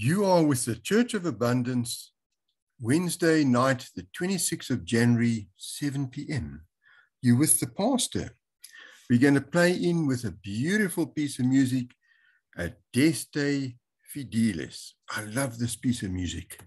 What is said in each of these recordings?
You are with the Church of Abundance, Wednesday night, the 26th of January, 7 p.m. You're with the pastor. We're going to play in with a beautiful piece of music, Adeste Fidelis. I love this piece of music.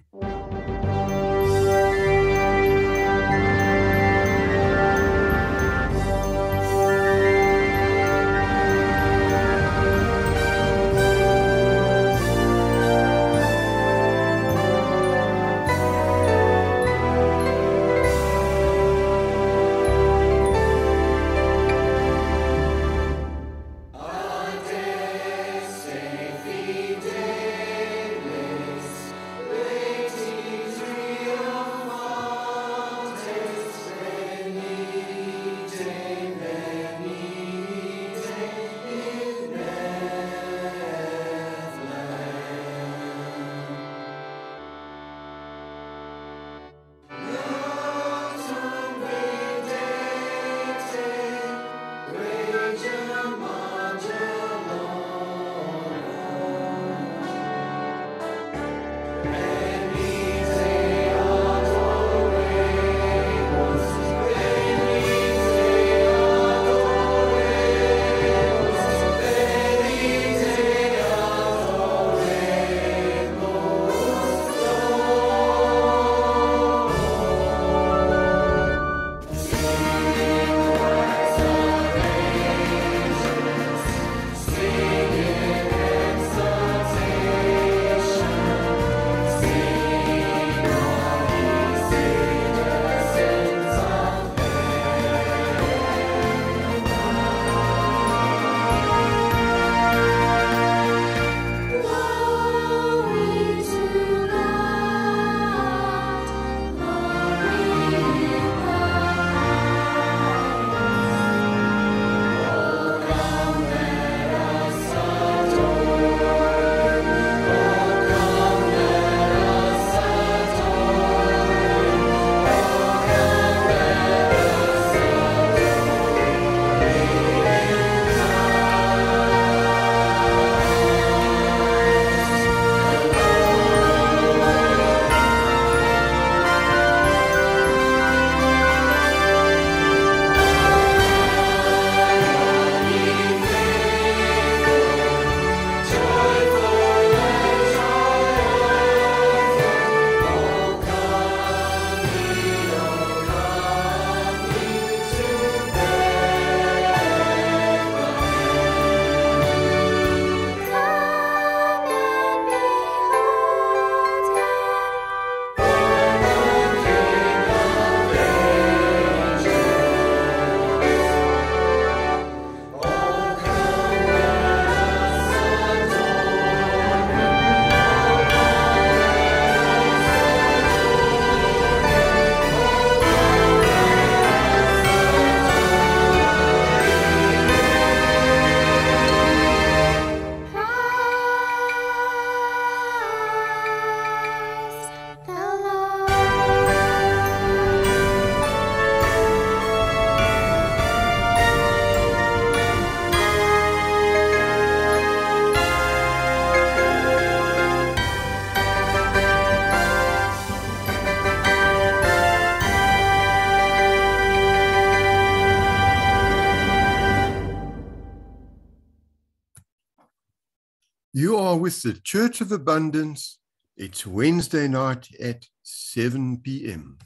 You are with the Church of Abundance. It's Wednesday night at 7 p.m.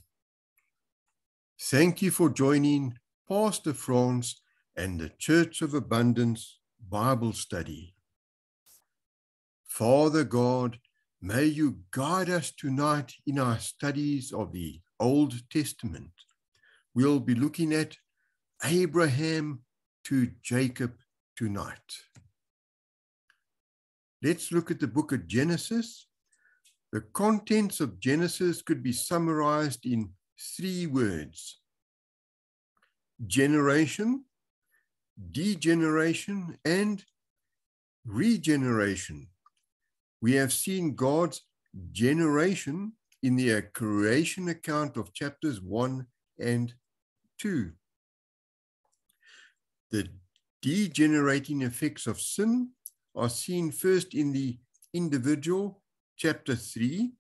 Thank you for joining Pastor Franz and the Church of Abundance Bible study. Father God, may you guide us tonight in our studies of the Old Testament. We'll be looking at Abraham to Jacob tonight. Let's look at the book of Genesis. The contents of Genesis could be summarized in 3 words: generation, degeneration, and regeneration. We have seen God's generation in the creation account of chapters 1 and 2. The degenerating effects of sin are seen first in the individual chapter 3,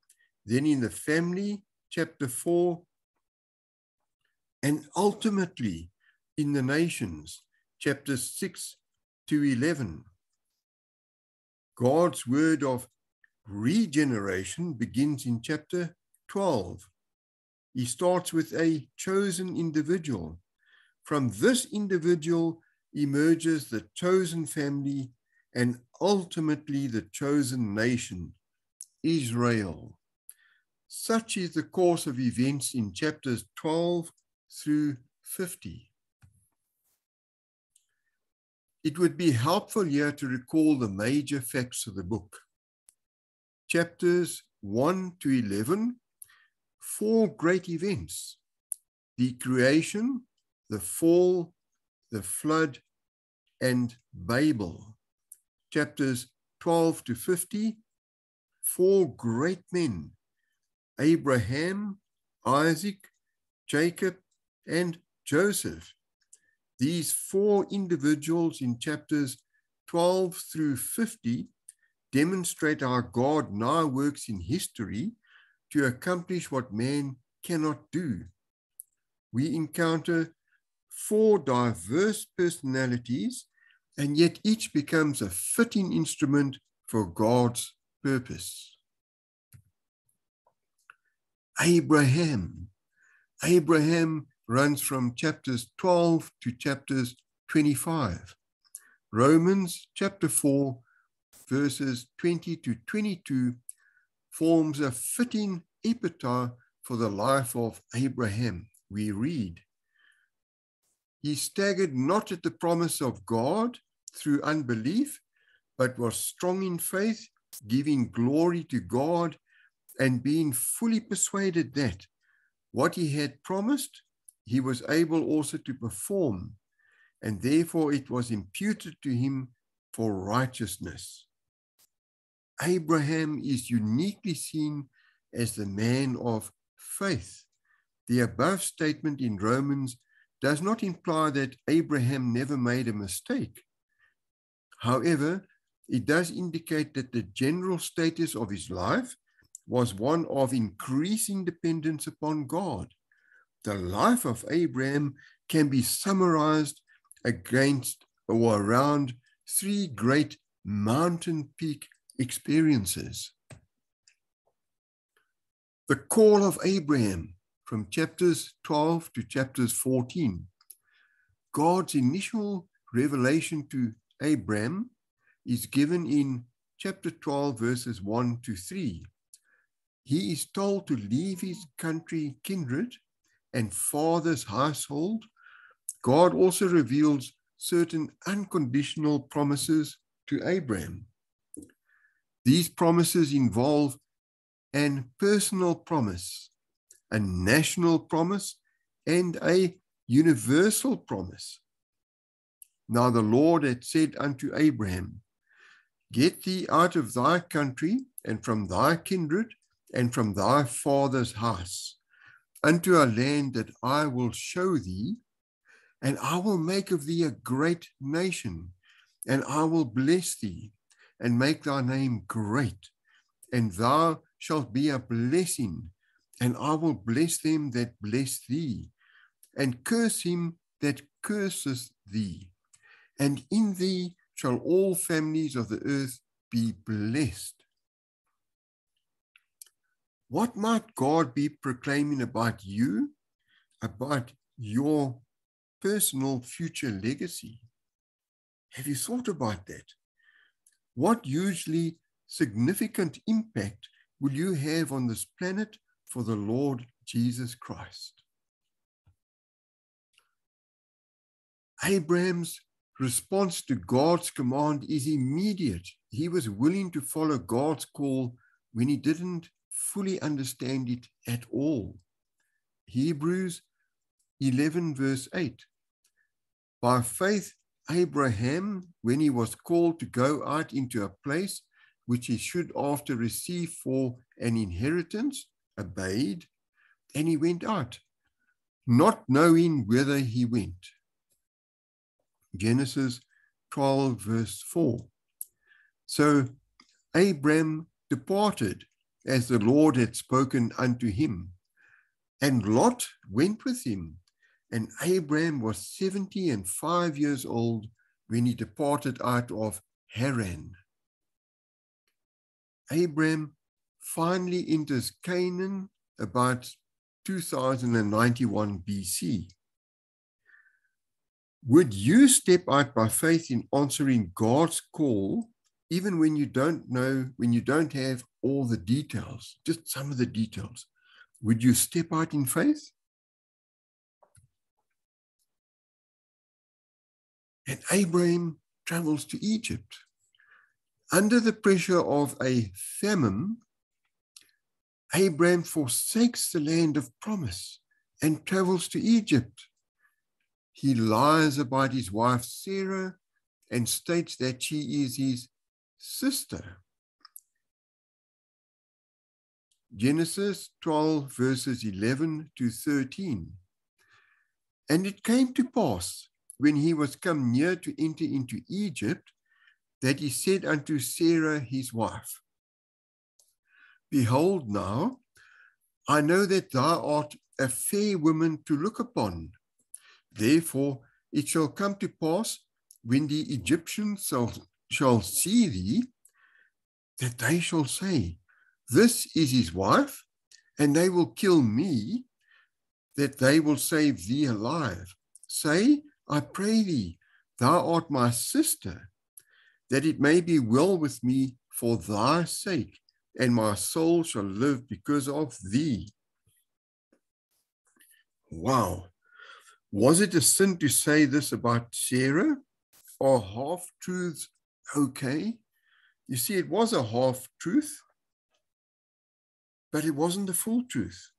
then in the family, chapter 4, and ultimately in the nations, chapters 6 to 11. God's word of regeneration begins in chapter 12. He starts with a chosen individual. From this individual emerges the chosen family and ultimately the chosen nation, Israel. Such is the course of events in chapters 12 through 50. It would be helpful here to recall the major facts of the book. Chapters 1 to 11, 4 great events: the creation, the fall, the flood, and Babel. Chapters 12 to 50, 4 great men: Abraham, Isaac, Jacob, and Joseph. These 4 individuals in chapters 12 through 50 demonstrate how God now works in history to accomplish what man cannot do. We encounter 4 diverse personalities, and yet each becomes a fitting instrument for God's purpose. Abraham runs from chapters 12 to chapters 25. Romans chapter 4, verses 20 to 22 forms a fitting epitaph for the life of Abraham. We read, "He staggered not at the promise of God through unbelief, but was strong in faith, giving glory to God, and being fully persuaded that what he had promised, he was able also to perform, and therefore it was imputed to him for righteousness." Abraham is uniquely seen as the man of faith. The above statement in Romans does not imply that Abraham never made a mistake. However, it does indicate that the general status of his life was one of increasing dependence upon God. The life of Abraham can be summarized against or around 3 great mountain peak experiences. The call of Abraham from chapters 12 to chapters 14. God's initial revelation to Abraham is given in chapter 12, verses 1 to 3. He is told to leave his country, kindred, and father's household. God also reveals certain unconditional promises to Abraham. These promises involve an personal promise, a national promise, and a universal promise. Now the Lord had said unto Abraham, "Get thee out of thy country, and from thy kindred, and from thy father's house, unto a land that I will show thee, and I will make of thee a great nation, and I will bless thee, and make thy name great, and thou shalt be a blessing, and I will bless them that bless thee, and curse him that curseth thee, and in thee shall all families of the earth be blessed." What might God be proclaiming about you, about your personal future legacy? Have you thought about that? What hugely significant impact will you have on this planet for the Lord Jesus Christ? Abraham's response to God's command is immediate. He was willing to follow God's call when he didn't fully understand it at all. Hebrews 11, verse 8. By faith, Abraham, when he was called to go out into a place which he should after receive for an inheritance, obeyed, and he went out, not knowing whither he went. Genesis 12, verse 4. So Abraham departed, as the Lord had spoken unto him. And Lot went with him, and Abram was 75 years old when he departed out of Haran. Abram finally enters Canaan about 2091 BC. Would you step out by faith in answering God's call, even when you don't know, when you don't have all the details, just some of the details? Would you step out in faith? And Abraham travels to Egypt. Under the pressure of a famine, Abraham forsakes the land of promise and travels to Egypt. He lies about his wife Sarah and states that she is his sister. Genesis 12, verses 11 to 13. And it came to pass, when he was come near to enter into Egypt, that he said unto Sarah his wife, Behold now, I know that thou art a fair woman to look upon. Therefore it shall come to pass, when the Egyptians shall see thee, that they shall say, This is his wife, and they will kill me, that they will save thee alive. Say, I pray thee, thou art my sister, that it may be well with me for thy sake, and my soul shall live because of thee. Wow. Was it a sin to say this about Sarah? Are half-truths okay? You see, it was a half-truth, but it wasn't the full truth.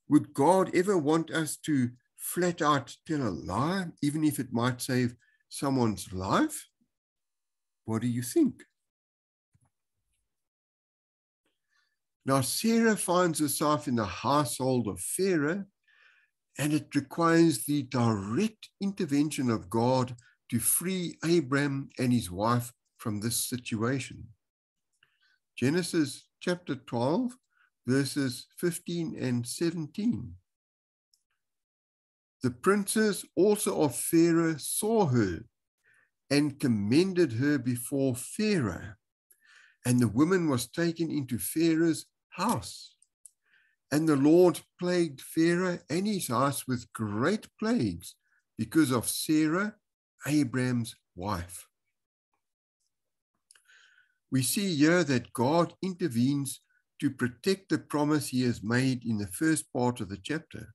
Would God ever want us to flat out tell a lie, even if it might save someone's life? What do you think? Now, Sarah finds herself in the household of Pharaoh, and it requires the direct intervention of God to free Abram and his wife from this situation. Genesis chapter 12, verses 15 and 17. The princes also of Pharaoh saw her and commended her before Pharaoh, and the woman was taken into Pharaoh's house. And the Lord plagued Pharaoh and his house with great plagues because of Sarah, Abram's wife. We see here that God intervenes to protect the promise he has made in the first part of the chapter.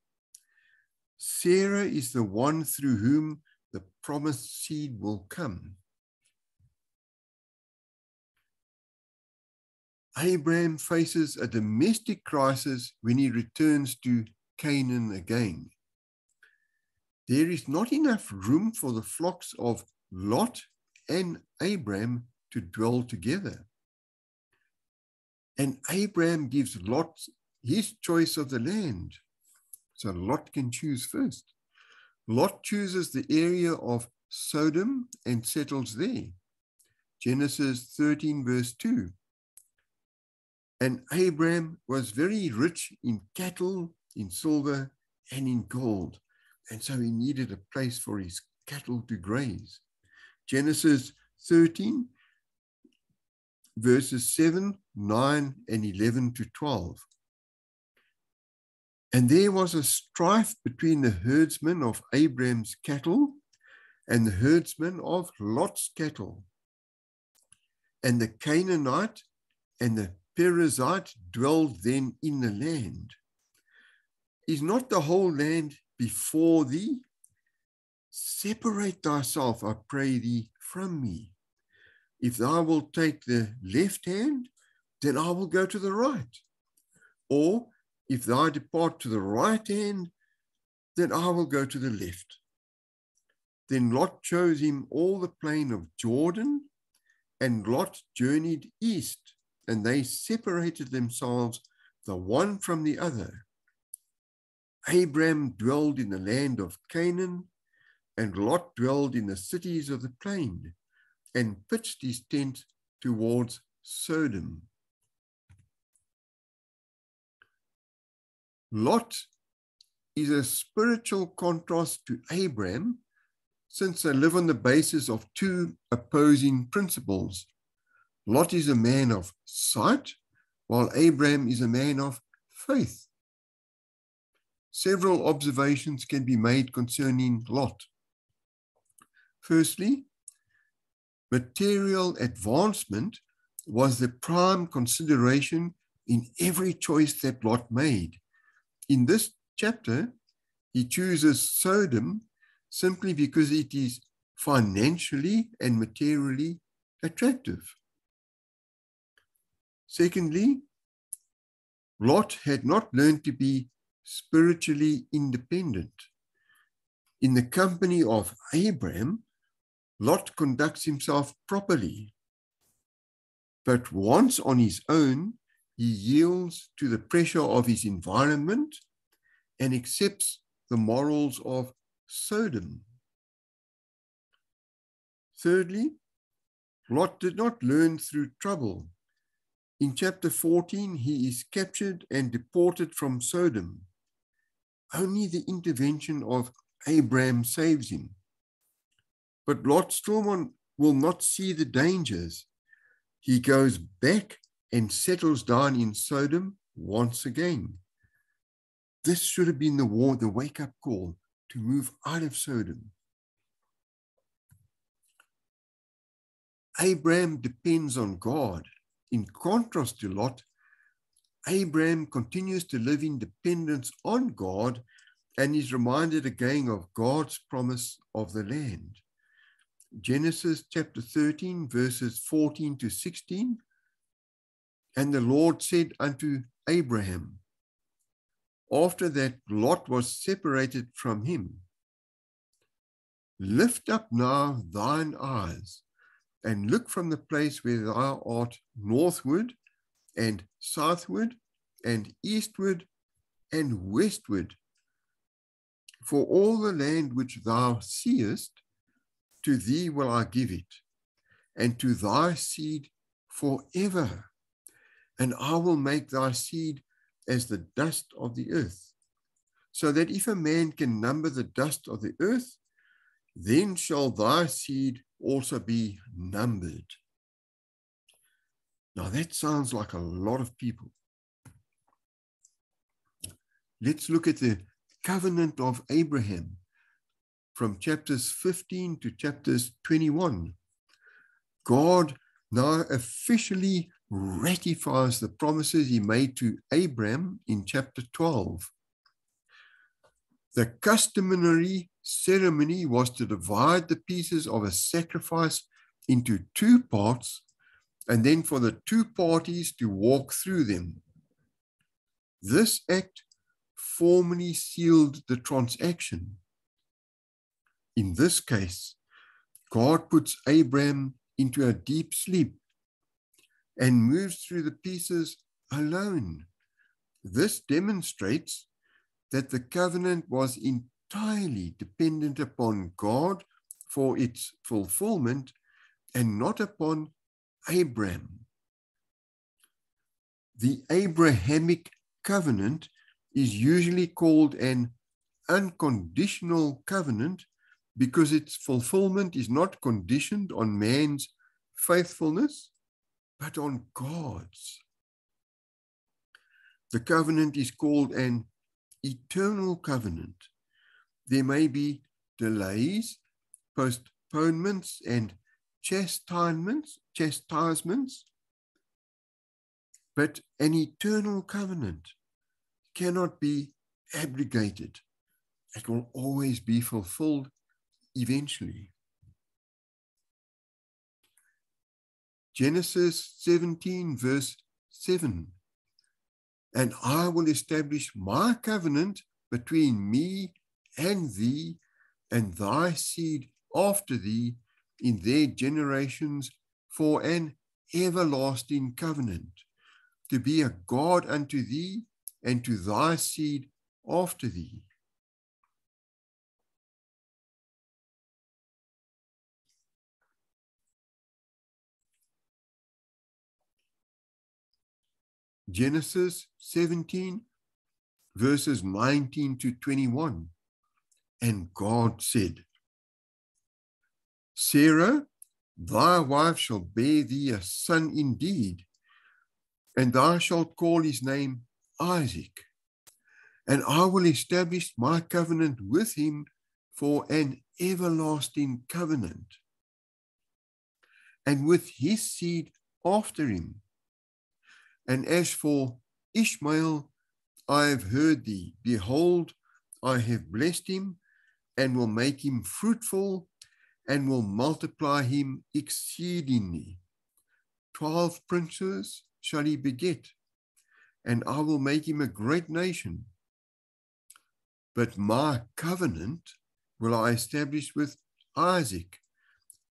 Sarah is the one through whom the promised seed will come. Abraham faces a domestic crisis when he returns to Canaan again. There is not enough room for the flocks of Lot and Abraham to dwell together. And Abraham gives Lot his choice of the land, so Lot can choose first. Lot chooses the area of Sodom and settles there. Genesis 13, verse 2. And Abraham was very rich in cattle, in silver, and in gold. And so he needed a place for his cattle to graze. Genesis 13, verses 7, 9, and 11 to 12. And there was a strife between the herdsmen of Abraham's cattle and the herdsmen of Lot's cattle. And the Canaanite and the Perizzite dwelled then in the land. Is not the whole land before thee? Separate thyself, I pray thee, from me. If thou wilt take the left hand, then I will go to the right. Or if thou depart to the right hand, then I will go to the left. Then Lot chose him all the plain of Jordan, and Lot journeyed east, and they separated themselves the one from the other. Abram dwelled in the land of Canaan, and Lot dwelled in the cities of the plain, and pitched his tent towards Sodom. Lot is a spiritual contrast to Abraham, since they live on the basis of two opposing principles. Lot is a man of sight, while Abraham is a man of faith. Several observations can be made concerning Lot. Firstly, material advancement was the prime consideration in every choice that Lot made. In this chapter, he chooses Sodom simply because it is financially and materially attractive. Secondly, Lot had not learned to be spiritually independent. In the company of Abraham, Lot conducts himself properly, but once on his own, he yields to the pressure of his environment and accepts the morals of Sodom. Thirdly, Lot did not learn through trouble. In chapter 14, he is captured and deported from Sodom. Only the intervention of Abraham saves him. But Lot still will not see the dangers. He goes back and settles down in Sodom once again. This should have been the wake-up call to move out of Sodom. Abraham depends on God. In contrast to Lot, Abraham continues to live in dependence on God and is reminded again of God's promise of the land. Genesis chapter 13, verses 14 to 16. And the Lord said unto Abraham, after that Lot was separated from him, lift up now thine eyes, and look from the place where thou art northward, and southward, and eastward, and westward. For all the land which thou seest, to thee will I give it, and to thy seed forever. And I will make thy seed as the dust of the earth, so that if a man can number the dust of the earth, then shall thy seed also be numbered. Now that sounds like a lot of people. Let's look at the covenant of Abraham from chapters 15 to chapters 21. God now officially ratifies the promises he made to Abraham in chapter 12. The customary ceremony was to divide the pieces of a sacrifice into two parts, and then for the two parties to walk through them. This act formally sealed the transaction. In this case, God puts Abraham into a deep sleep and moves through the pieces alone. This demonstrates that the covenant was entirely dependent upon God for its fulfillment and not upon Abraham. The Abrahamic covenant is usually called an unconditional covenant because its fulfillment is not conditioned on man's faithfulness, but on God's. The covenant is called an eternal covenant. There may be delays, postponements, and chastisements, but an eternal covenant cannot be abrogated. It will always be fulfilled eventually. Genesis 17, verse 7. And I will establish my covenant between me and thee and thy seed after thee in their generations for an everlasting covenant, to be a God unto thee and to thy seed after thee. Genesis 17, verses 19 to 21. And God said, Sarah, thy wife shall bear thee a son indeed, and thou shalt call his name Isaac. And I will establish my covenant with him for an everlasting covenant, and with his seed after him. And as for Ishmael, I have heard thee. Behold, I have blessed him, and will make him fruitful, and will multiply him exceedingly. 12 princes shall he beget, and I will make him a great nation. But my covenant will I establish with Isaac,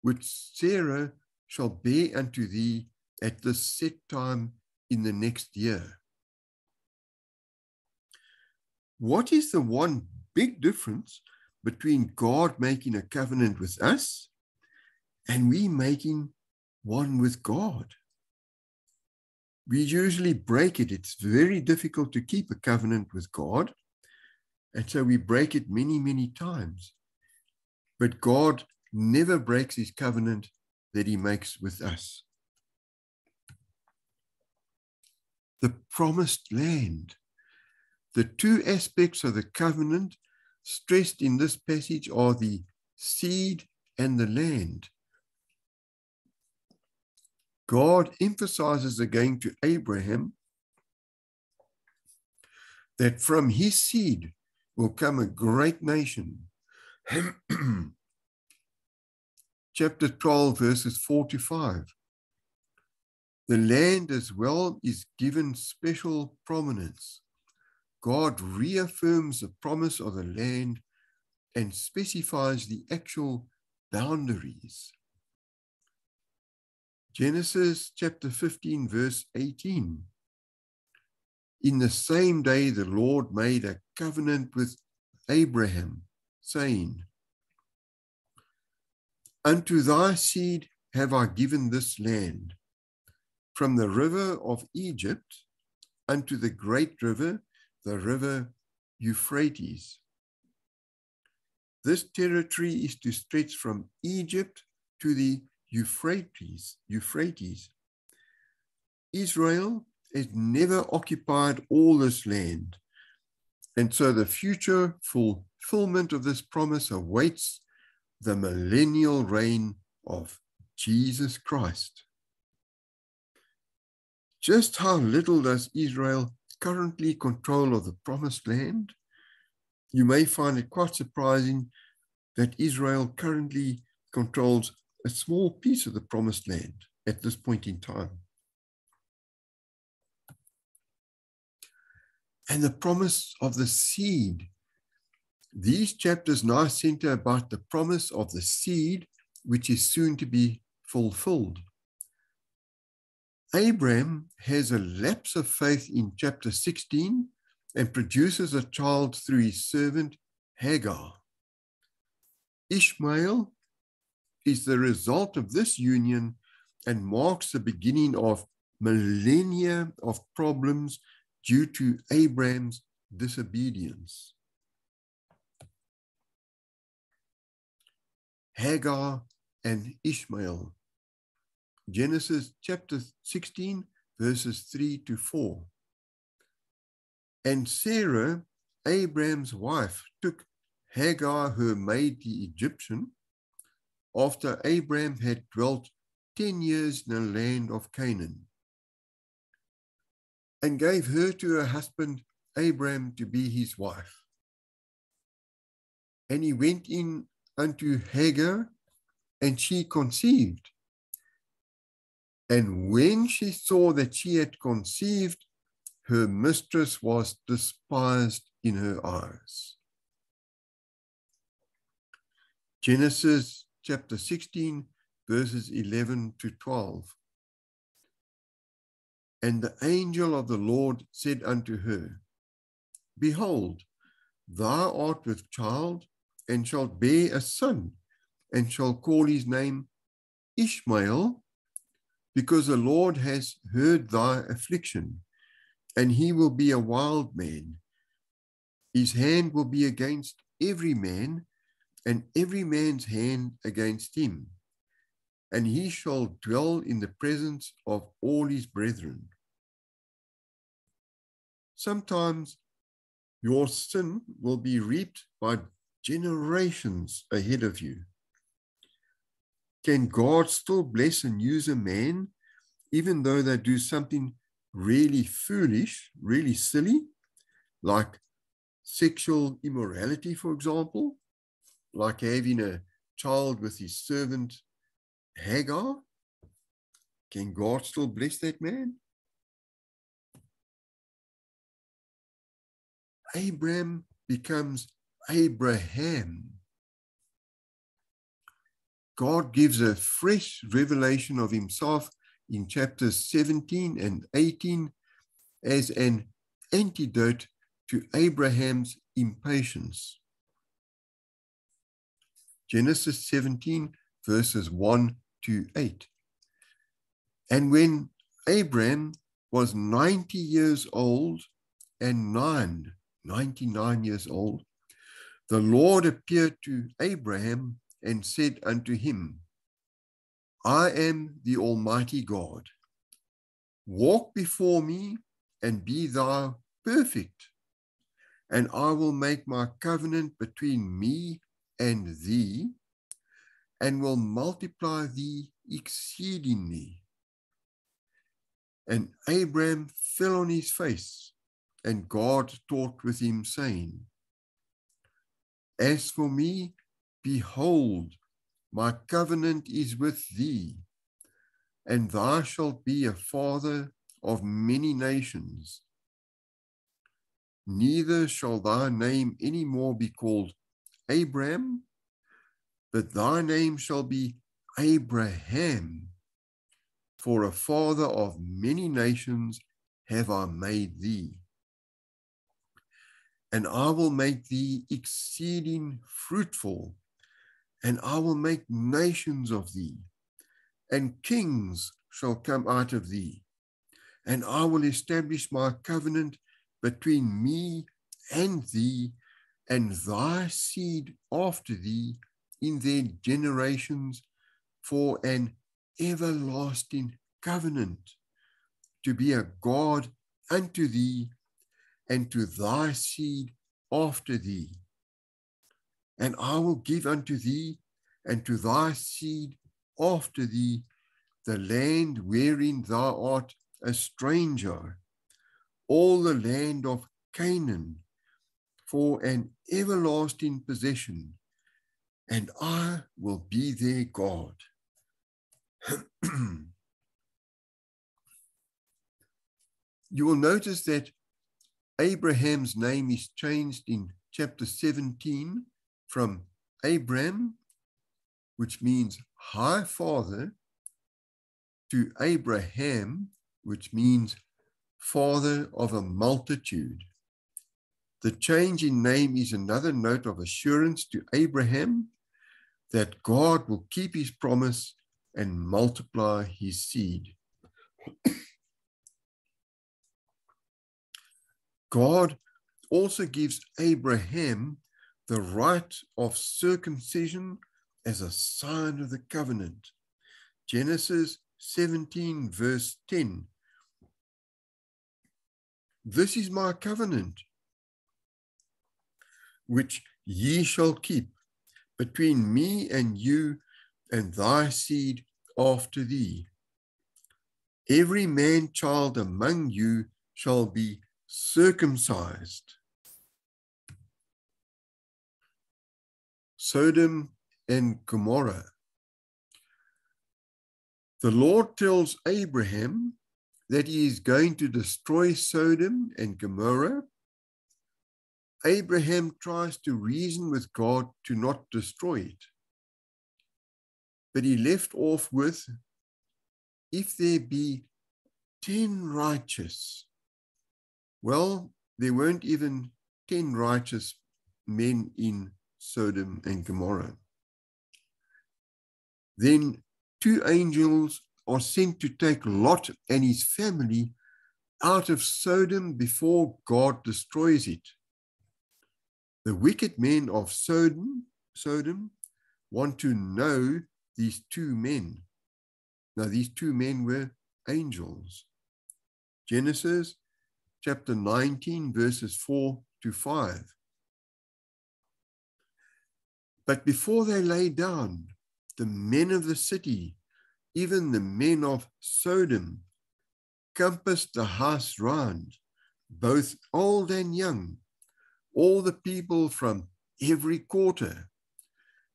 which Sarah shall bear unto thee at this set time in the next year. What is the one big difference between God making a covenant with us and we making one with God? We usually break it. It's very difficult to keep a covenant with God. And so we break it many, many times. But God never breaks his covenant that he makes with us. The promised land. The two aspects of the covenant stressed in this passage are the seed and the land. God emphasizes again to Abraham that from his seed will come a great nation. Chapter 12, verses 4 to 5. The land as well is given special prominence. God reaffirms the promise of the land and specifies the actual boundaries. Genesis chapter 15, verse 18. In the same day the Lord made a covenant with Abraham, saying, Unto thy seed have I given this land, from the river of Egypt unto the great river, the river Euphrates. This territory is to stretch from Egypt to the Euphrates. Israel has never occupied all this land, and so the future fulfillment of this promise awaits the millennial reign of Jesus Christ. Just how little does Israel currently control of the promised land? You may find it quite surprising that Israel currently controls a small piece of the promised land at this point in time. And the promise of the seed. These chapters now center about the promise of the seed, which is soon to be fulfilled. Abraham has a lapse of faith in chapter 16 and produces a child through his servant Hagar. Ishmael is the result of this union and marks the beginning of millennia of problems due to Abraham's disobedience. Hagar and Ishmael. Genesis chapter 16, verses 3 to 4. And Sarah, Abraham's wife, took Hagar, her maid, the Egyptian, after Abraham had dwelt 10 years in the land of Canaan, and gave her to her husband Abraham to be his wife. And he went in unto Hagar, and she conceived. And when she saw that she had conceived, her mistress was despised in her eyes. Genesis chapter 16, verses 11 to 12. And the angel of the Lord said unto her, Behold, thou art with child, and shalt bear a son, and shall call his name Ishmael, because the Lord has heard thy affliction, and he will be a wild man, His hand will be against every man, and every man's hand against him. And he shall dwell in the presence of all his brethren. Sometimes your sin will be reaped by generations ahead of you. Can God still bless and use a man, even though they do something really foolish, really silly, like sexual immorality, for example, like having a child with his servant Hagar? Can God still bless that man? Abraham becomes Abraham. God gives a fresh revelation of himself in chapters 17 and 18 as an antidote to Abraham's impatience. Genesis 17, verses 1 to 8. And when Abraham was 90 years old and 99 years old, the Lord appeared to Abraham and said unto him, I am the Almighty God. Walk before me and be thou perfect, and I will make my covenant between me and thee, and will multiply thee exceedingly. And Abraham fell on his face, and God talked with him, saying, As for me, behold, my covenant is with thee, and thou shalt be a father of many nations. Neither shall thy name any more be called Abram, but thy name shall be Abraham, for a father of many nations have I made thee. And I will make thee exceeding fruitful, and I will make nations of thee, and kings shall come out of thee. And I will establish my covenant between me and thee, and thy seed after thee in their generations, for an everlasting covenant, to be a God unto thee and to thy seed after thee. And I will give unto thee and to thy seed after thee the land wherein thou art a stranger, all the land of Canaan, for an everlasting possession, and I will be their God. You will notice that Abraham's name is changed in chapter 17 from Abram, which means high father, to Abraham, which means father of a multitude. The change in name is another note of assurance to Abraham that God will keep his promise and multiply his seed. God also gives Abraham the rite of circumcision as a sign of the covenant. Genesis 17, verse 10. This is my covenant, which ye shall keep between me and you and thy seed after thee. Every man-child among you shall be circumcised. Sodom and Gomorrah. The Lord tells Abraham that he is going to destroy Sodom and Gomorrah. Abraham tries to reason with God to not destroy it. But he left off with, if there be 10 righteous. Well, there weren't even 10 righteous men in Sodom and Gomorrah. Then 2 angels are sent to take Lot and his family out of Sodom before God destroys it. The wicked men of Sodom want to know these two men. Now, these two men were angels. Genesis chapter 19, verses 4 to 5. But before they lay down, the men of the city, even the men of Sodom, compassed the house round, both old and young, all the people from every quarter.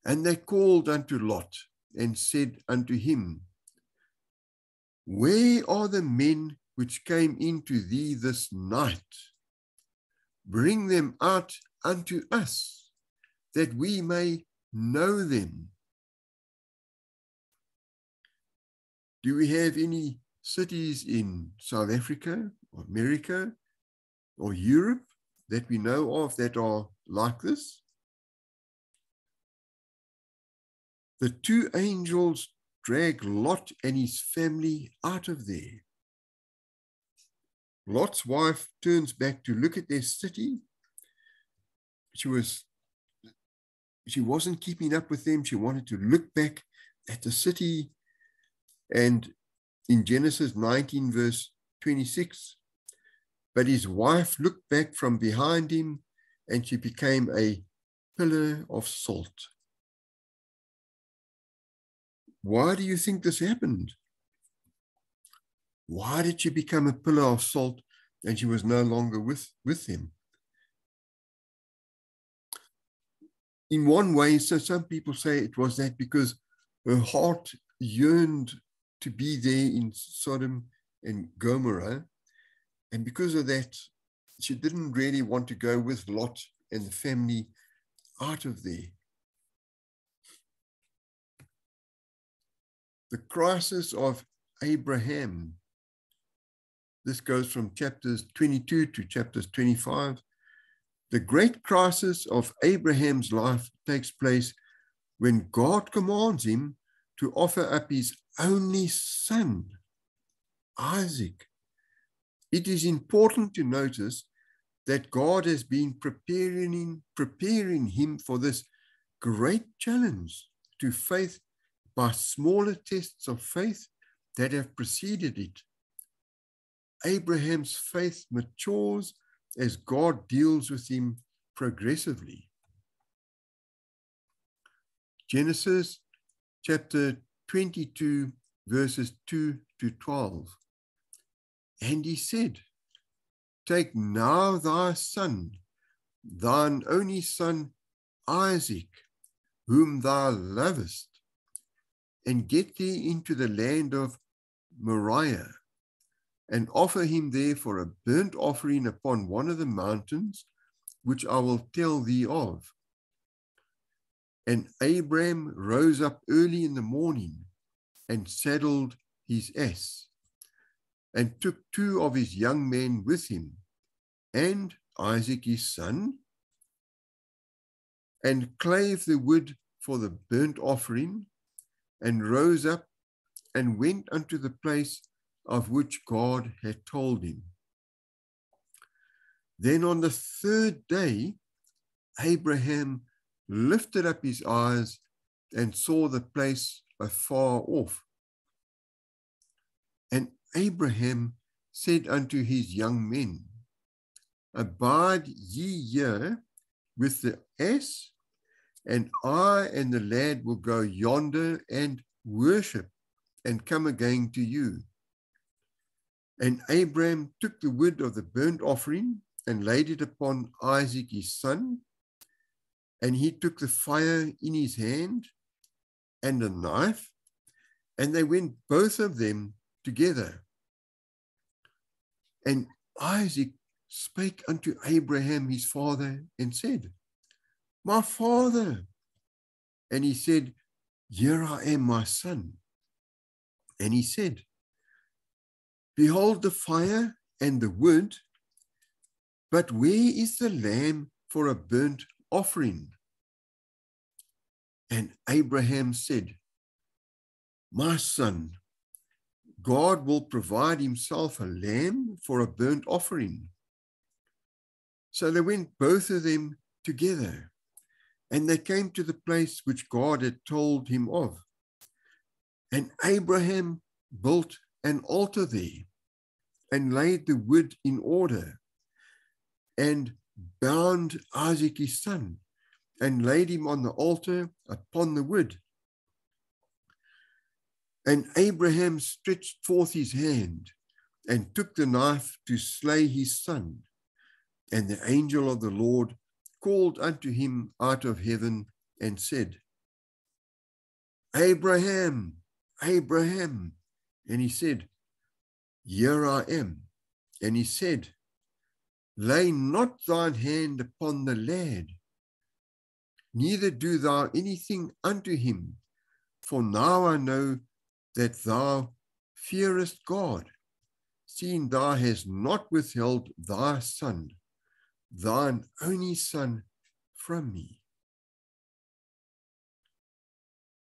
And they called unto Lot and said unto him, Where are the men which came into thee this night? Bring them out unto us, that we may know them. Do we have any cities in South Africa, or America, or Europe that we know of that are like this? The two angels drag Lot and his family out of there. Lot's wife turns back to look at their city. She wasn't keeping up with them. She wanted to look back at the city. And in Genesis 19, verse 26, but his wife looked back from behind him, and she became a pillar of salt. Why do you think this happened? Why did she become a pillar of salt and she was no longer with him? In one way, so some people say it was that because her heart yearned to be there in Sodom and Gomorrah, and because of that, she didn't really want to go with Lot and the family out of there. The crisis of Abraham. This goes from chapters 22 to chapters 25. The great crisis of Abraham's life takes place when God commands him to offer up his only son, Isaac. It is important to notice that God has been preparing him for this great challenge to faith by smaller tests of faith that have preceded it. Abraham's faith matures as God deals with him progressively. Genesis chapter 22, verses 2 to 12. And he said, Take now thy son, thine only son Isaac, whom thou lovest, and get thee into the land of Moriah, and offer him there for a burnt offering upon one of the mountains, which I will tell thee of. And Abram rose up early in the morning, and saddled his ass, and took two of his young men with him, and Isaac his son, and clave the wood for the burnt offering, and rose up and went unto the place of which God had told him. Then on the third day, Abraham lifted up his eyes and saw the place afar off. And Abraham said unto his young men, Abide ye here with the ass, and I and the lad will go yonder and worship, and come again to you. And Abraham took the wood of the burnt offering and laid it upon Isaac his son, and he took the fire in his hand and a knife, and they went both of them together. And Isaac spake unto Abraham his father and said, My father. And he said, Here I am, my son. And he said, Behold the fire and the wood, but where is the lamb for a burnt offering? And Abraham said, My son, God will provide himself a lamb for a burnt offering. So they went both of them together, and they came to the place which God had told him of. And Abraham built an altar there and laid the wood in order and bound Isaac his son and laid him on the altar upon the wood. And Abraham stretched forth his hand and took the knife to slay his son. And the angel of the Lord called unto him out of heaven and said, Abraham, Abraham. And he said, Here I am. And he said, Lay not thine hand upon the lad, neither do thou anything unto him, for now I know that thou fearest God, seeing thou hast not withheld thy son, thine only son, from me.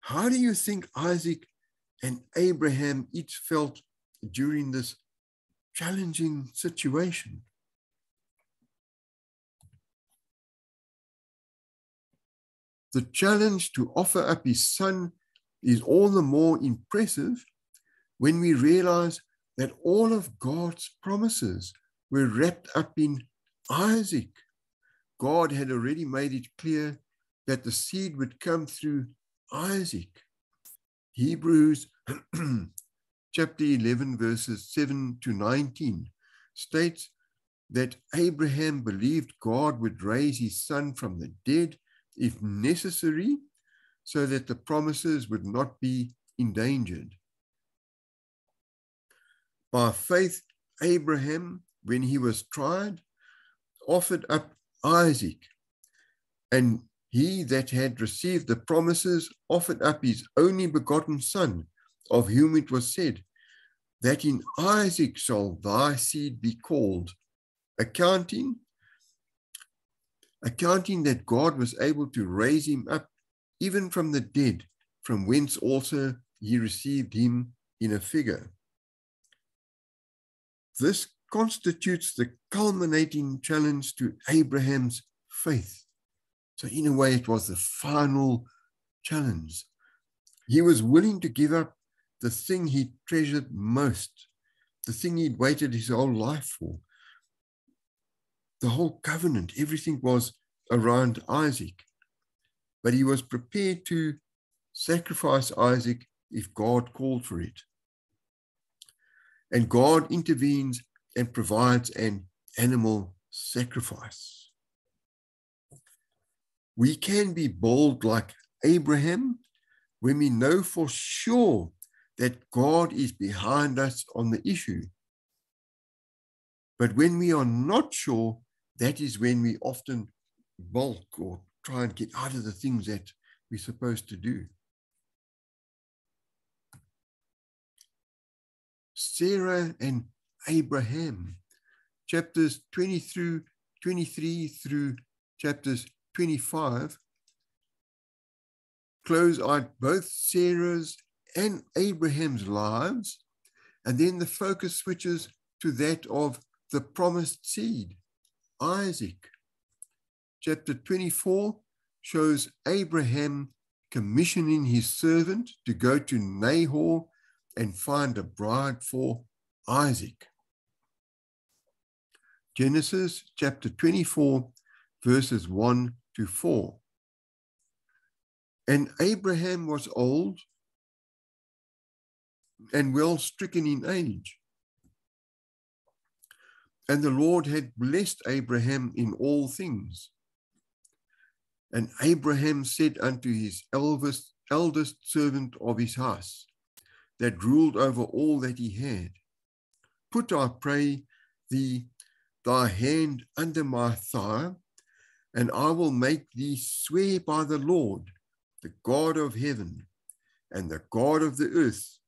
How do you think Isaac and Abraham each felt during this challenging situation? The challenge to offer up his son is all the more impressive when we realize that all of God's promises were wrapped up in Isaac. God had already made it clear that the seed would come through Isaac. Hebrews chapter 11, verses 7 to 19 states that Abraham believed God would raise his son from the dead if necessary, so that the promises would not be endangered. By faith, Abraham, when he was tried, offered up Isaac, and he that had received the promises offered up his only begotten son, of whom it was said, that in Isaac shall thy seed be called, accounting that God was able to raise him up even from the dead, from whence also he received him in a figure. This constitutes the culminating challenge to Abraham's faith. So in a way, it was the final challenge. He was willing to give up the thing he treasured most, the thing he'd waited his whole life for. The whole covenant, everything was around Isaac. But he was prepared to sacrifice Isaac if God called for it. And God intervenes and provides an animal sacrifice. We can be bold like Abraham when we know for sure that God is behind us on the issue. But when we are not sure, that is when we often balk or try and get out of the things that we're supposed to do. Sarah and Abraham, chapters 23 through chapters 25, close out both Sarah's and Abraham's lives, and then the focus switches to that of the promised seed, Isaac. Chapter 24 shows Abraham commissioning his servant to go to Nahor and find a bride for Isaac. Genesis chapter 24, verses 1 to 4. And Abraham was old and well stricken in age. And the Lord had blessed Abraham in all things. And Abraham said unto his eldest servant of his house, that ruled over all that he had, Put, I pray thee, thy hand under my thigh, and I will make thee swear by the Lord, the God of heaven, and the God of the earth,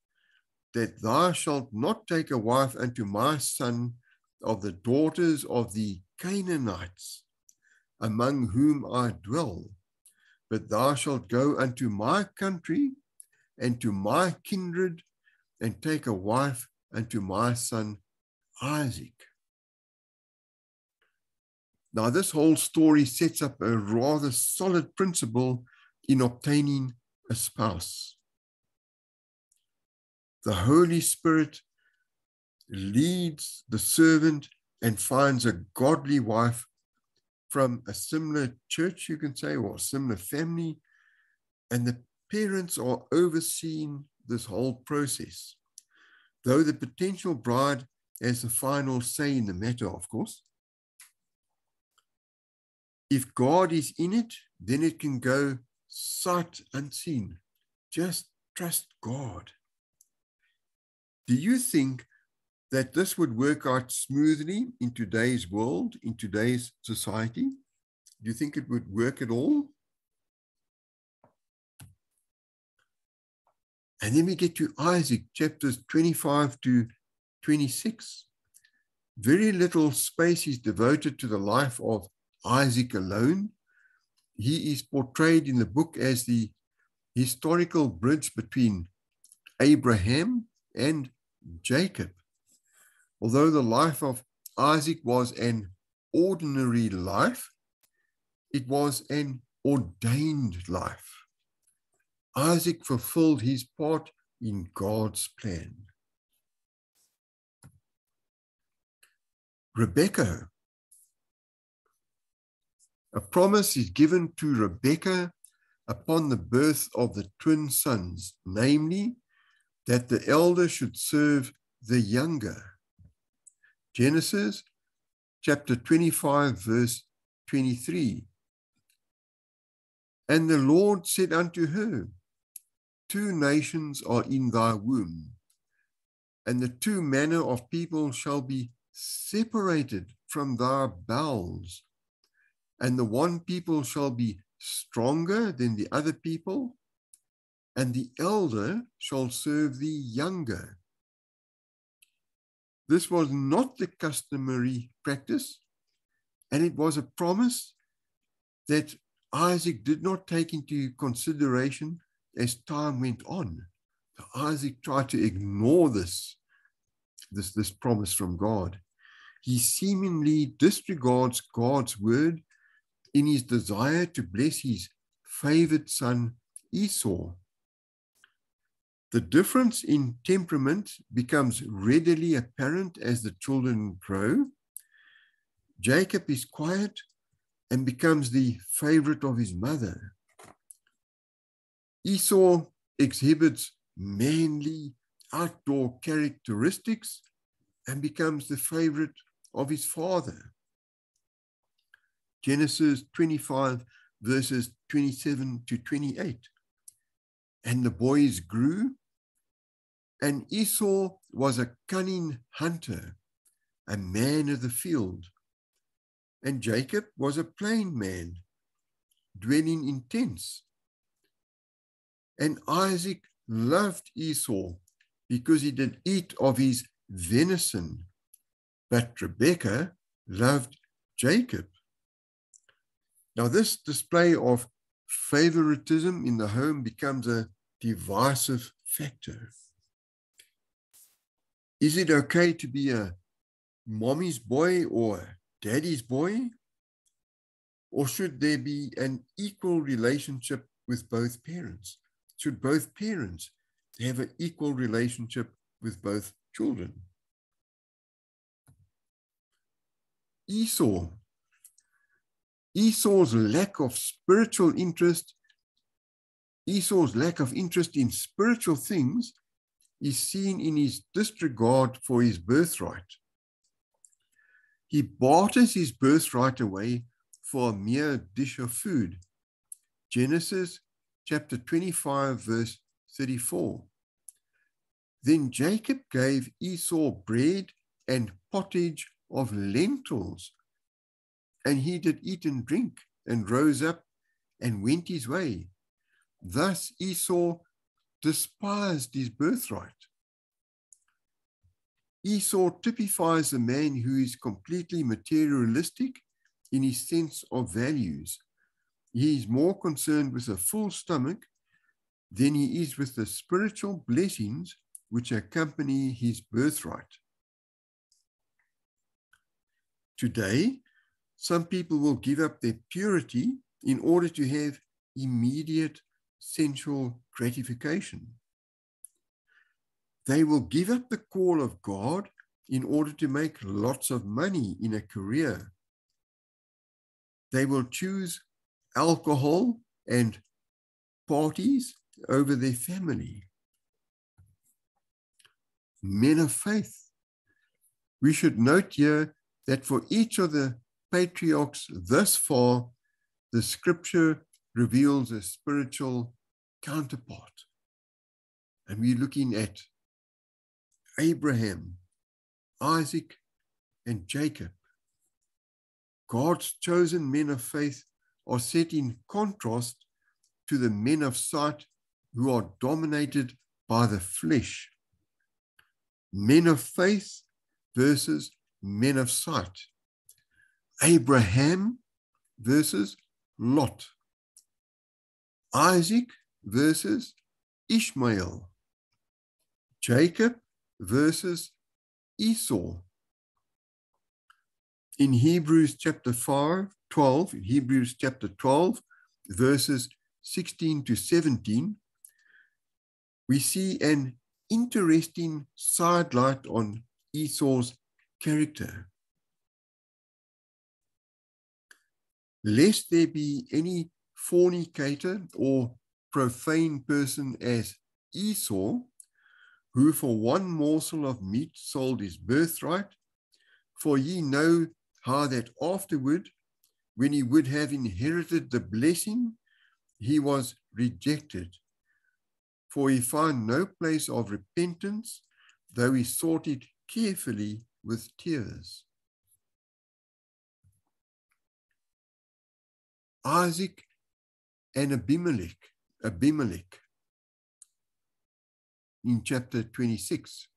that thou shalt not take a wife unto my son of the daughters of the Canaanites, among whom I dwell, but thou shalt go unto my country and to my kindred, and take a wife unto my son Isaac. Now, this whole story sets up a rather solid principle in obtaining a spouse. The Holy Spirit leads the servant and finds a godly wife from a similar church, you can say, or a similar family, and the parents are overseeing this whole process, though the potential bride has the final say in the matter, of course. If God is in it, then it can go sight unseen. Just trust God. Do you think that this would work out smoothly in today's world, in today's society? Do you think it would work at all? And then we get to Isaac, chapters 25 to 26. Very little space is devoted to the life of Isaac alone. He is portrayed in the book as the historical bridge between Abraham and Jacob. Although the life of Isaac was an ordinary life, it was an ordained life. Isaac fulfilled his part in God's plan. Rebekah. A promise is given to Rebekah upon the birth of the twin sons, namely, that the elder should serve the younger. Genesis chapter 25, verse 23. And the Lord said unto her, 2 nations are in thy womb, and the 2 manner of people shall be separated from thy bowels, and the one people shall be stronger than the other people, and the elder shall serve the younger. This was not the customary practice, and it was a promise that Isaac did not take into consideration as time went on. So Isaac tried to ignore this promise from God. He seemingly disregards God's word in his desire to bless his favored son Esau. The difference in temperament becomes readily apparent as the children grow. Jacob is quiet and becomes the favorite of his mother. Esau exhibits manly outdoor characteristics and becomes the favorite of his father. Genesis 25, verses 27 to 28. And the boys grew, and Esau was a cunning hunter, a man of the field, and Jacob was a plain man, dwelling in tents. And Isaac loved Esau because he did eat of his venison, but Rebekah loved Jacob. Now, this display of favoritism in the home becomes a divisive factor. Is it okay to be a mommy's boy or a daddy's boy? Or should there be an equal relationship with both parents? Should both parents have an equal relationship with both children? Esau's lack of interest in spiritual things is seen in his disregard for his birthright. He barters his birthright away for a mere dish of food. Genesis chapter 25, verse 34. Then Jacob gave Esau bread and pottage of lentils, and he did eat and drink, and rose up and went his way. Thus Esau despised his birthright. Esau typifies a man who is completely materialistic in his sense of values. He is more concerned with a full stomach than he is with the spiritual blessings which accompany his birthright. Today, Some people will give up their purity in order to have immediate sensual gratification. They will give up the call of God in order to make lots of money in a career. They will choose alcohol and parties over their family. Men of faith. We should note here that for each of the patriarchs thus far, the scripture reveals a spiritual counterpart. And we're looking at Abraham, Isaac, and Jacob. God's chosen men of faith are set in contrast to the men of sight who are dominated by the flesh. Men of faith versus men of sight. Abraham versus Lot. Isaac versus Ishmael. Jacob versus Esau. In Hebrews chapter 12, verses 16 to 17, we see an interesting sidelight on Esau's character. Lest there be any fornicator or profane person as Esau, who for one morsel of meat sold his birthright, for ye know how that afterward, when he would have inherited the blessing, he was rejected. For he found no place of repentance, though he sought it carefully with tears. Isaac and Abimelech in chapter 26.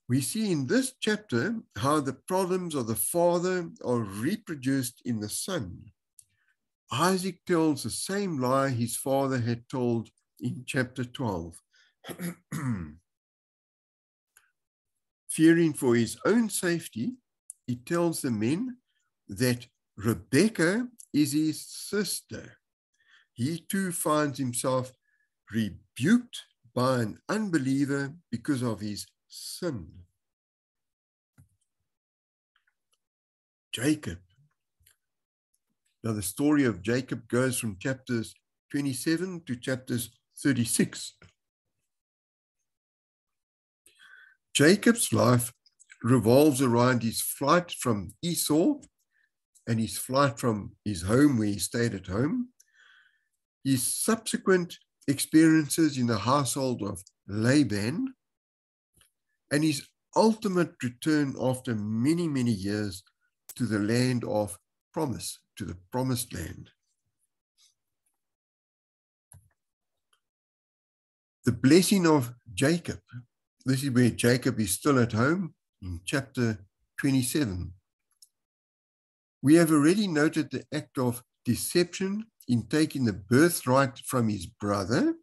We see in this chapter how the problems of the father are reproduced in the son. Isaac tells the same lie his father had told in chapter 12. Fearing for his own safety, he tells the men that Rebekah is his sister. He too finds himself rebuked by an unbeliever because of his sin. Jacob. Now the story of Jacob goes from chapters 27 to chapters 36. Jacob's life revolves around his flight from Esau and his flight from his home where he stayed at home, his subsequent experiences in the household of Laban, and his ultimate return after many, many years to the land of promise, to the promised land. The blessing of Jacob. This is where Jacob is still at home in chapter 27. We have already noted the act of deception in taking the birthright from his brother.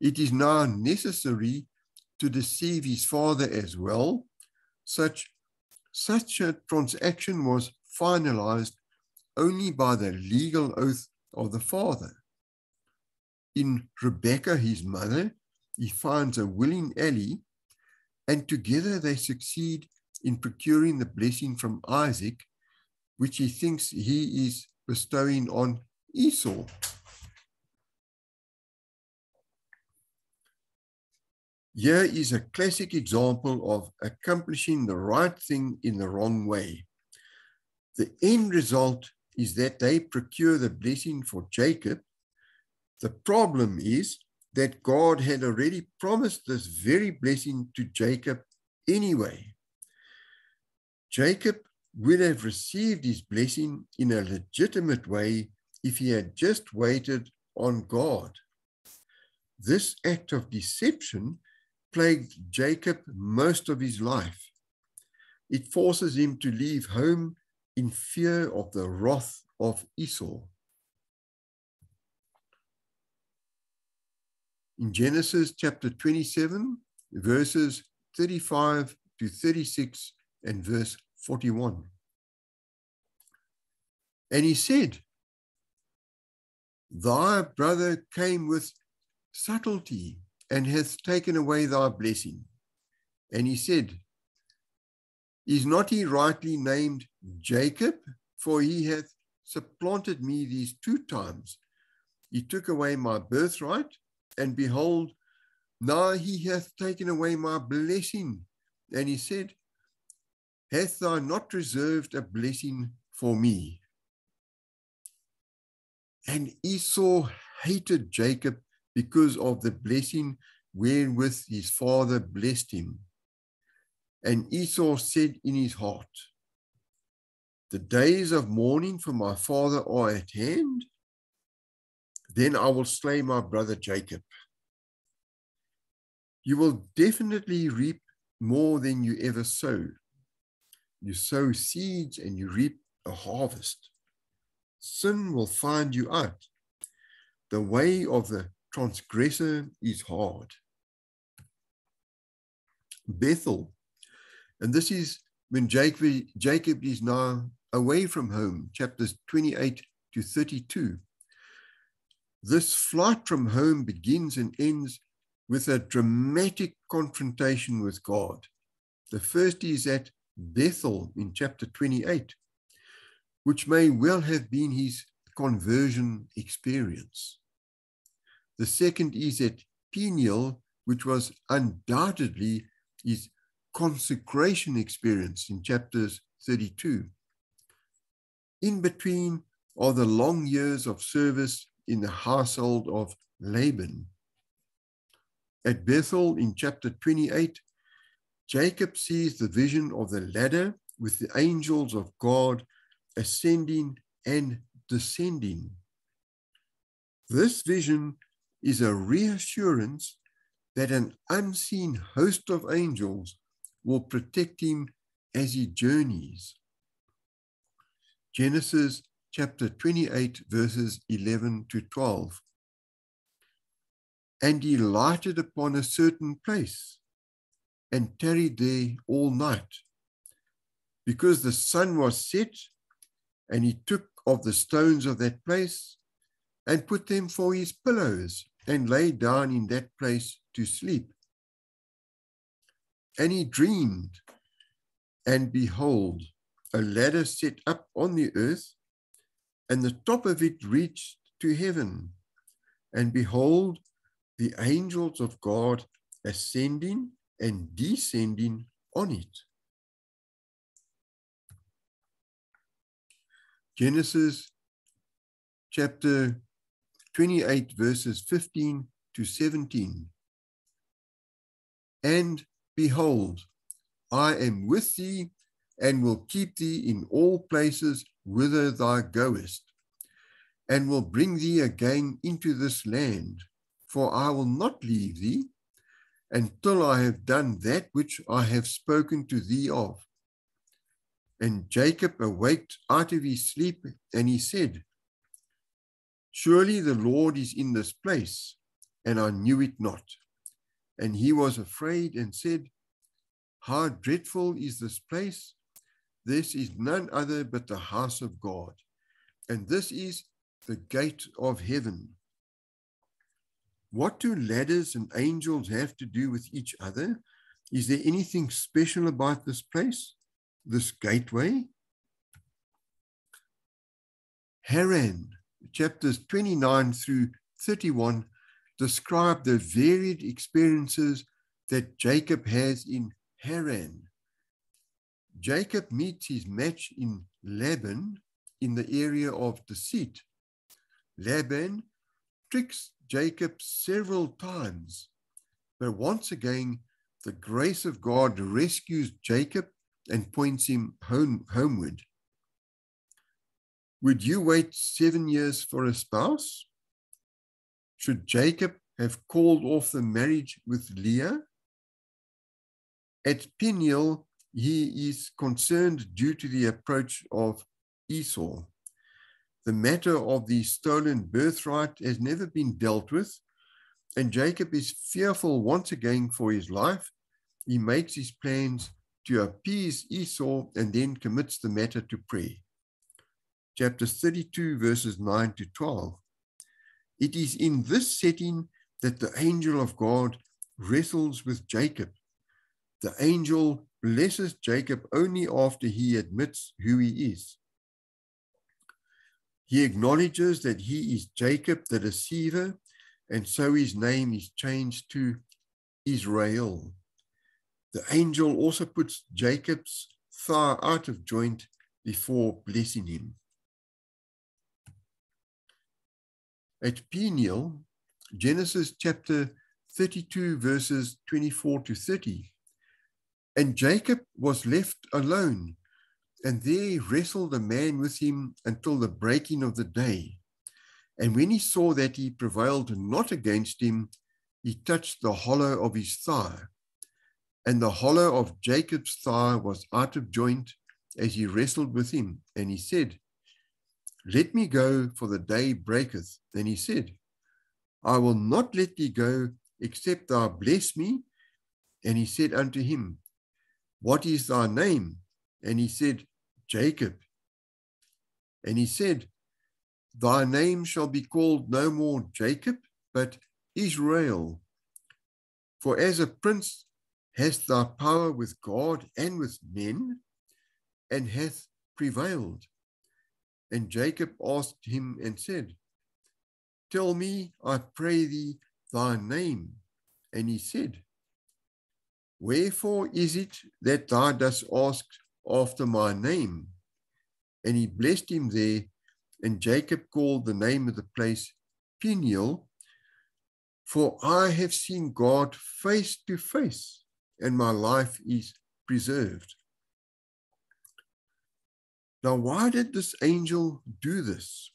It is now necessary to deceive his father as well. Such a transaction was finalized only by the legal oath of the father. In Rebekah, his mother, he finds a willing ally, and together they succeed in procuring the blessing from Isaac, which he thinks he is bestowing on Esau. Here is a classic example of accomplishing the right thing in the wrong way. The end result is that they procure the blessing for Jacob. The problem is that God had already promised this very blessing to Jacob anyway. Jacob would have received his blessing in a legitimate way if he had just waited on God. This act of deception plagued Jacob most of his life. It forces him to leave home in fear of the wrath of Esau. In Genesis chapter 27, verses 35 to 36 and verse 41. And he said, thy brother came with subtlety and hath taken away thy blessing. And he said, is not he rightly named Jacob? For he hath supplanted me these 2 times. He took away my birthright, and behold, now he hath taken away my blessing. And he said, hath thou not reserved a blessing for me? And Esau hated Jacob because of the blessing wherewith his father blessed him. And Esau said in his heart, the days of mourning for my father are at hand. Then I will slay my brother Jacob. You will definitely reap more than you ever sow. You sow seeds and you reap a harvest. Sin will find you out. The way of the transgressor is hard. Bethel. And this is when Jacob is now away from home, chapters 28 to 32. This flight from home begins and ends with a dramatic confrontation with God. The first is at Bethel in chapter 28, which may well have been his conversion experience. The second is at Peniel, which was undoubtedly his consecration experience in chapters 32. In between are the long years of service in the household of Laban. At Bethel in chapter 28, Jacob sees the vision of the ladder with the angels of God ascending and descending. This vision is a reassurance that an unseen host of angels will protect him as he journeys. Genesis chapter 28, verses 11 to 12. And he lighted upon a certain place and tarried there all night, because the sun was set, and he took of the stones of that place and put them for his pillows, and lay down in that place to sleep. And he dreamed, and behold, a ladder set up on the earth, and the top of it reached to heaven. And behold, the angels of God ascending and descending on it. Genesis chapter 28, verses 15 to 17. And behold, I am with thee, and will keep thee in all places whither thou goest, and will bring thee again into this land, for I will not leave thee until I have done that which I have spoken to thee of. And Jacob awaked out of his sleep, and he said, surely the Lord is in this place, and I knew it not. And he was afraid and said, how dreadful is this place! This is none other but the house of God, and this is the gate of heaven. What do ladders and angels have to do with each other? Is there anything special about this place, this gateway? Haran, chapters 29 through 31, describe the varied experiences that Jacob has in Haran. Jacob meets his match in Laban in the area of deceit. Laban tricks Jacob several times, but once again, the grace of God rescues Jacob and points him homeward. Would you wait 7 years for a spouse? Should Jacob have called off the marriage with Leah? At Peniel, he is concerned due to the approach of Esau. The matter of the stolen birthright has never been dealt with, and Jacob is fearful once again for his life. He makes his plans to appease Esau and then commits the matter to prayer. chapter 32, verses 9 to 12. It is in this setting that the angel of God wrestles with Jacob. The angel blesses Jacob only after he admits who he is. He acknowledges that he is Jacob the deceiver, and so his name is changed to Israel. The angel also puts Jacob's thigh out of joint before blessing him. At Peniel, Genesis chapter 32, verses 24 to 30, and Jacob was left alone, and there wrestled a man with him until the breaking of the day. And when he saw that he prevailed not against him, he touched the hollow of his thigh. And the hollow of Jacob's thigh was out of joint as he wrestled with him. And he said, Let me go, for the day breaketh. Then he said, I will not let thee go, except thou bless me. And he said unto him, What is thy name? And he said, Jacob. And he said, Thy name shall be called no more Jacob, but Israel. For as a prince hast thou power with God and with men, and hath prevailed. And Jacob asked him and said, Tell me, I pray thee, thy name. And he said, Wherefore is it that thou dost ask after my name? And he blessed him there, and Jacob called the name of the place Peniel, for I have seen God face to face, and my life is preserved. Now, why did this angel do this?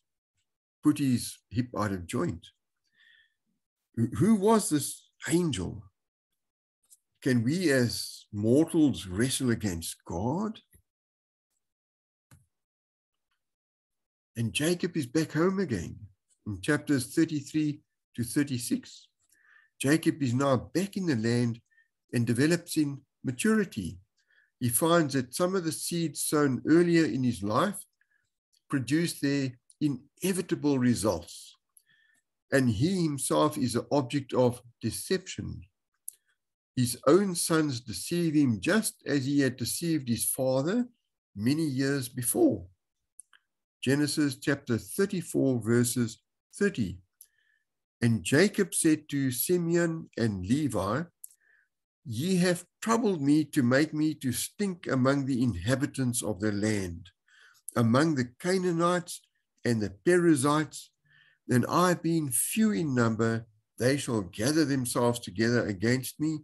Put his hip out of joint. Who was this angel? Can we as mortals wrestle against God? And Jacob is back home again in chapters 33 to 36. Jacob is now back in the land and develops in maturity. He finds that some of the seeds sown earlier in his life produce their inevitable results. And he himself is an object of deception. His own sons deceive him just as he had deceived his father many years before. Genesis chapter 34, verses 30. And Jacob said to Simeon and Levi, Ye have troubled me to make me to stink among the inhabitants of the land, among the Canaanites and the Perizzites. Then I, being few in number, they shall gather themselves together against me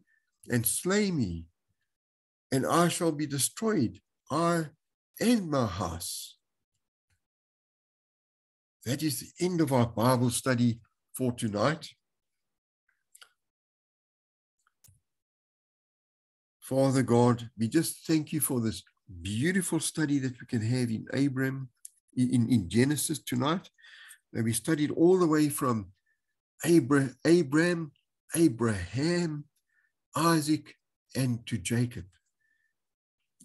and slay me, and I shall be destroyed, I and my house. That is the end of our Bible study for tonight. Father God, we just thank you for this beautiful study that we can have in in Genesis tonight. And we studied all the way from Abraham, Isaac, and to Jacob.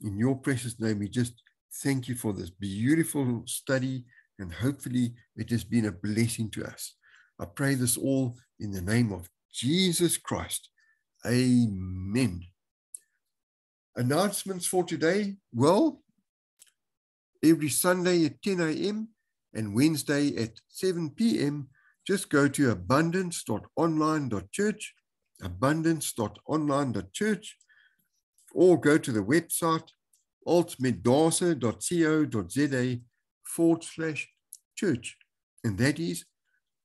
In your precious name, we just thank you for this beautiful study, and hopefully it has been a blessing to us. I pray this all in the name of Jesus Christ. Amen. Announcements for today. Well, every Sunday at 10 a.m. and Wednesday at 7 p.m., just go to abundance.online.church, abundance.online.church, or go to the website altmedasa.co.za/church, and that is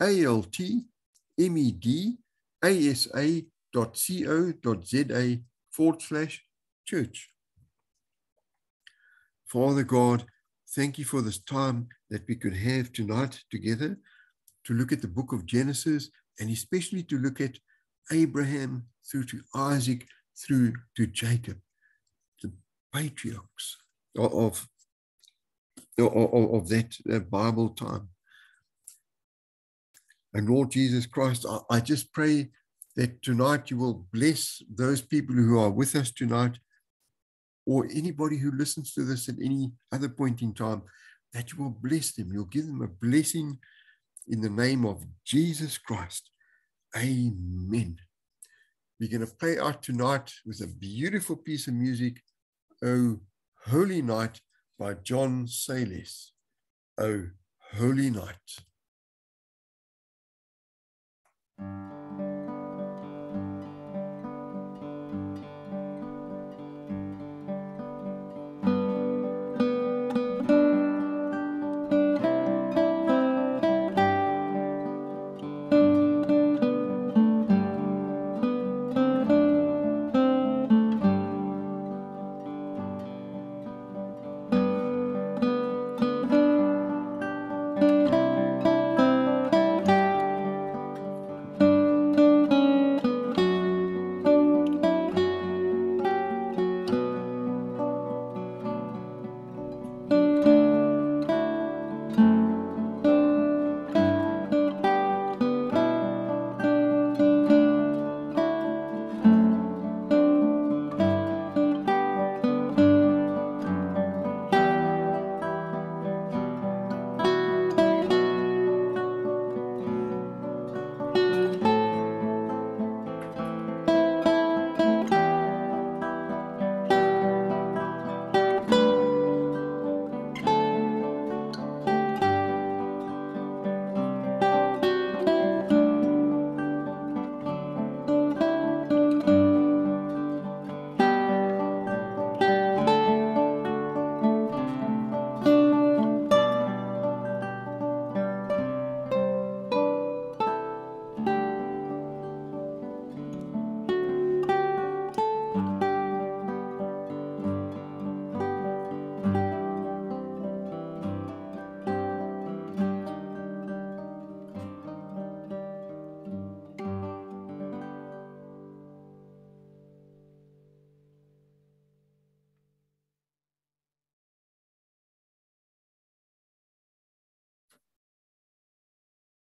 altmedasa.co.za/church. Father God, thank you for this time that we could have tonight together to look at the book of Genesis, and especially to look at Abraham through to Isaac through to Jacob, the patriarchs of that Bible time. And Lord Jesus Christ, I just pray that tonight you will bless those people who are with us tonight, or anybody who listens to this at any other point in time, that you will bless them. You'll give them a blessing in the name of Jesus Christ. Amen. We're going to play out tonight with a beautiful piece of music, O Holy Night by John Sayles. O Holy Night.